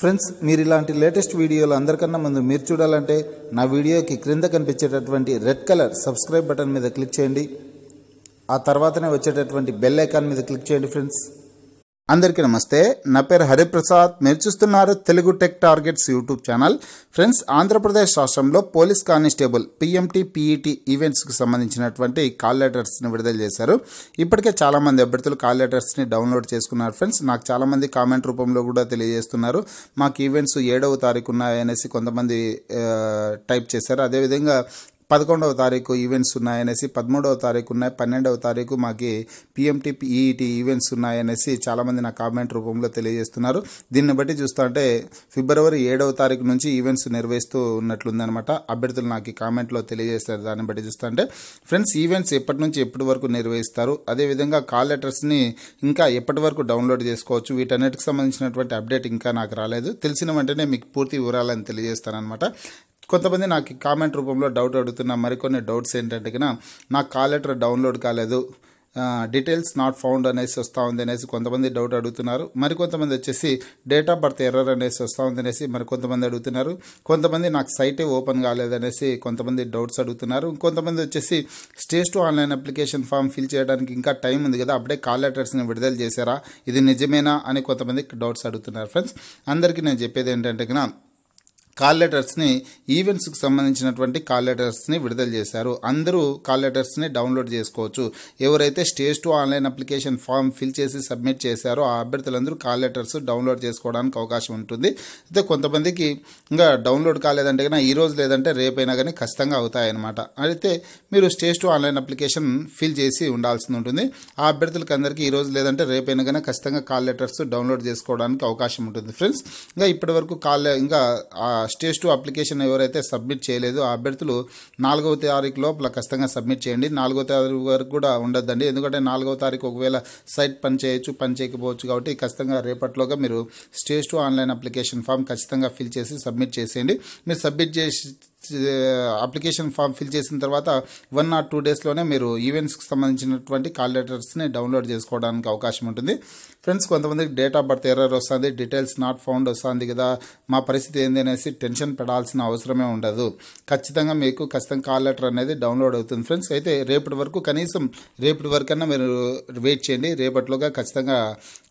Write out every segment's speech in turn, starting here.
Friends, మీరు ఇలాంటి latest వీడియోలు అందరికన్నా ముందు మీరు చూడాలంటే నా వీడియోకి క్రింద కనిపించేటటువంటి రెడ్ కలర్ సబ్స్క్రైబ్ బటన్ మీద క్లిక్ చేయండి. ఆ తర్వాతనే వచ్చేటటువంటి బెల్ ఐకాన్ మీద క్లిక్ చేయండి. ఫ్రెండ్స్, అందరికీ నమస్తే. నా పేరు హరిప్రసాద్. మీరు చూస్తున్నారు Telugu tech targets YouTube channel. Friends, Andhra Pradesh రాష్ట్రంలో పోలీస్ కానిస్టేబుల్ పిఎంటీ పీఈటీ ఈవెంట్స్కి సంబంధించినటువంటి కాల్ లెటర్స్ని విడుదల చేశారు. ఇప్పటికే చాలామంది అభ్యర్థులు కాల్ లెటర్స్ని డౌన్లోడ్ చేసుకున్నారు. ఫ్రెండ్స్, నాకు చాలామంది కామెంట్ రూపంలో కూడా తెలియజేస్తున్నారు. మాకు ఈవెంట్స్ 7వ తారీఖు ఉన్నాయనేసి కొంతమంది టైప్ చేశారు. అదేవిధంగా 11వ తారీఖు ఈవెంట్స్ ఉన్నాయనేసి, 13వ తారీఖు ఉన్నాయి, 12వ తారీఖు మాకు పిఎంటీ పీఈటీ ఈవెంట్స్ ఉన్నాయనేసి చాలామంది నా కామెంట్ రూపంలో తెలియజేస్తున్నారు. దీన్ని బట్టి చూస్తుంటే ఫిబ్రవరి 7వ తారీఖు నుంచి ఈవెంట్స్ నిర్వహిస్తూ ఉన్నట్లుందనమాట. అభ్యర్థులు నాకు కామెంట్లో తెలియజేస్తారు. దాన్ని బట్టి చూస్తుంటే ఫ్రెండ్స్, ఈవెంట్స్ ఎప్పటి నుంచి ఎప్పటి వరకు నిర్వహిస్తారు, అదేవిధంగా కాల్ లెటర్స్ని ఇంకా ఎప్పటి వరకు డౌన్లోడ్ చేసుకోవచ్చు, వీటన్నిటికి సంబంధించినటువంటి అప్డేట్ ఇంకా నాకు రాలేదు. తెలిసిన వెంటనే మీకు పూర్తి వివరాలను తెలియజేస్తానమాట. కొంతమంది నాకు కామెంట్ రూపంలో డౌట్ అడుగుతున్న మరికొన్ని డౌట్స్ ఏంటంటే నాకు కాల్ లెటర్ డౌన్లోడ్ కాలేదు, డీటెయిల్స్ నాట్ ఫౌండ్ అనేసి వస్తూ ఉంది అనేసి కొంతమంది డౌట్ అడుగుతున్నారు. మరికొంతమంది వచ్చేసి డేట్ ఆఫ్ బర్త్ ఎర్రర్ అనేసి వస్తూ ఉంది అనేసి మరికొంతమంది అడుగుతున్నారు. కొంతమంది నాకు సైటే ఓపెన్ కాలేదనేసి కొంతమంది డౌట్స్ అడుగుతున్నారు. కొంతమంది వచ్చేసి stage 2 online application form fill చేయడానికి ఇంకా టైం ఉంది కదా, అప్పుడే కాల్ లెటర్స్ని విడుదల చేశారా, ఇది నిజమేనా అని కొంతమంది డౌట్స్ అడుగుతున్నారు. ఫ్రెండ్స్, అందరికీ నేను చెప్పేది ఏంటంటే కాల్ లెటర్స్ని ఈవెంట్స్కి సంబంధించినటువంటి కాల్ లెటర్స్ని విడుదల చేశారు. అందరూ కాల్ లెటర్స్ని డౌన్లోడ్ చేసుకోవచ్చు. ఎవరైతే stage 2 online application form fill చేసి సబ్మిట్ చేశారో ఆ అభ్యర్థులందరూ కాల్ లెటర్స్ డౌన్లోడ్ చేసుకోవడానికి అవకాశం ఉంటుంది. అయితే కొంతమందికి ఇంకా డౌన్లోడ్ కాలేదంటే కన్నా ఈ రోజు లేదంటే రేపైనా కానీ ఖచ్చితంగా అవుతాయన్నమాట. అయితే మీరు స్టేజ్ 2 ఆన్లైన్ అప్లికేషన్ ఫిల్ చేసి ఉండాల్సి ఉంటుంది. ఆ అభ్యర్థులకి అందరికీ ఈ రోజు లేదంటే రేపైనా కానీ ఖచ్చితంగా కాల్ లెటర్స్ డౌన్లోడ్ చేసుకోవడానికి అవకాశం ఉంటుంది. ఫ్రెండ్స్, ఇంకా ఇప్పటి వరకు ఇంకా స్టేజ్ 2 అప్లికేషన్ ఎవరైతే సబ్మిట్ చేయలేదో ఆ అభ్యర్థులు 4వ తారీఖు లోపల ఖచ్చితంగా సబ్మిట్ చేయండి. 4వ తారీఖు వరకు కూడా ఉండొద్దండి, ఎందుకంటే 4వ తారీఖు ఒకవేళ సైట్ పని చేయొచ్చు, పని చేయకపోవచ్చు. కాబట్టి ఖచ్చితంగా రేపట్లోగా మీరు స్టేజ్ 2 ఆన్లైన్ అప్లికేషన్ ఫామ్ ఖచ్చితంగా ఫిల్ చేసి సబ్మిట్ చేసేయండి. మీరు సబ్మిట్ చేసి అప్లికేషన్ ఫామ్ ఫిల్ చేసిన తర్వాత 1 or 2 డేస్లోనే మీరు ఈవెంట్స్కి సంబంధించినటువంటి కాల్ లెటర్స్ని డౌన్లోడ్ చేసుకోవడానికి అవకాశం ఉంటుంది. ఫ్రెండ్స్, కొంతమందికి డేట్ ఆఫ్ బర్త్ ఎర్రర్ వస్తుంది, డీటెయిల్స్ నాట్ ఫౌండ్ వస్తుంది కదా, మా పరిస్థితి ఏంది అనేసి టెన్షన్ పడాల్సిన అవసరమే ఉండదు. ఖచ్చితంగా మీకు కాల్ లెటర్ అనేది డౌన్లోడ్ అవుతుంది. ఫ్రెండ్స్, అయితే రేపటి వరకు కనీసం రేపటి వరకన్నా మీరు వెయిట్ చేయండి. రేపటిలోగా ఖచ్చితంగా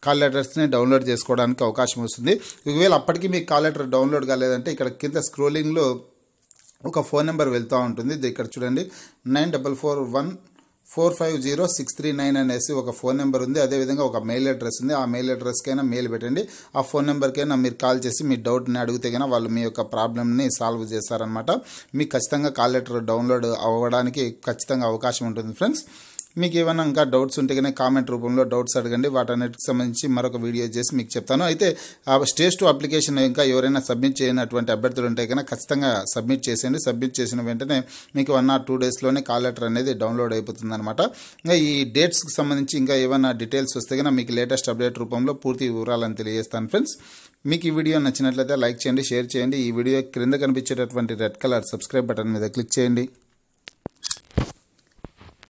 కాల్ లెటర్స్ని డౌన్లోడ్ చేసుకోవడానికి అవకాశం వస్తుంది. ఒకవేళ అప్పటికి మీకు కాల్ లెటర్ డౌన్లోడ్ కాలేదంటే ఇక్కడ కింద స్క్రోలింగ్లో ఒక ఫోన్ నెంబర్ వెళ్తూ ఉంటుంది. ఇక్కడ చూడండి, 9441450639 అనేసి ఒక ఫోన్ నెంబర్ ఉంది. అదేవిధంగా ఒక మెయిల్ అడ్రస్ ఉంది. ఆ మెయిల్ అడ్రస్కైనా మెయిల్ పెట్టండి. ఆ ఫోన్ నెంబర్కైనా మీరు కాల్ చేసి మీ డౌట్ని అడిగితే కన్నా వాళ్ళు మీ యొక్క ప్రాబ్లమ్ని సాల్వ్ చేస్తారనమాట. మీకు ఖచ్చితంగా కాల్ లెటర్ డౌన్లోడ్ అవ్వడానికి ఖచ్చితంగా అవకాశం ఉంటుంది. ఫ్రెండ్స్, మీకు ఏమైనా ఇంకా డౌట్స్ ఉంటే కానీ కామెంట్ రూపంలో డౌట్స్ అడగండి. వాటన్నిటికి సంబంధించి మరొక వీడియో చేసి మీకు చెప్తాను. అయితే ఆ స్టేజ్ 2 అప్లికేషన్ ఇంకా ఎవరైనా సబ్మిట్ చేయనటువంటి అభ్యర్థులు ఉంటే కన్నా ఖచ్చితంగా సబ్మిట్ చేసేయండి. సబ్మిట్ చేసిన వెంటనే మీకు 1 or 2 డేస్లోనే కాల్ లెటర్ అనేది డౌన్లోడ్ అయిపోతుంది అనమాట. ఇంకా ఈ డేట్స్కి సంబంధించి ఇంకా ఏమైనా డీటెయిల్స్ వస్తే కన్నా మీకు లేటెస్ట్ అప్డేట్ రూపంలో పూర్తి వివరాలను తెలియజేస్తాను. ఫ్రెండ్స్, మీకు ఈ వీడియో నచ్చినట్లయితే లైక్ చేయండి, షేర్ చేయండి. ఈ వీడియో క్రింద కనిపించేటటువంటి రెడ్ కలర్ సబ్స్క్రైబ్ బటన్ మీద క్లిక్ చేయండి.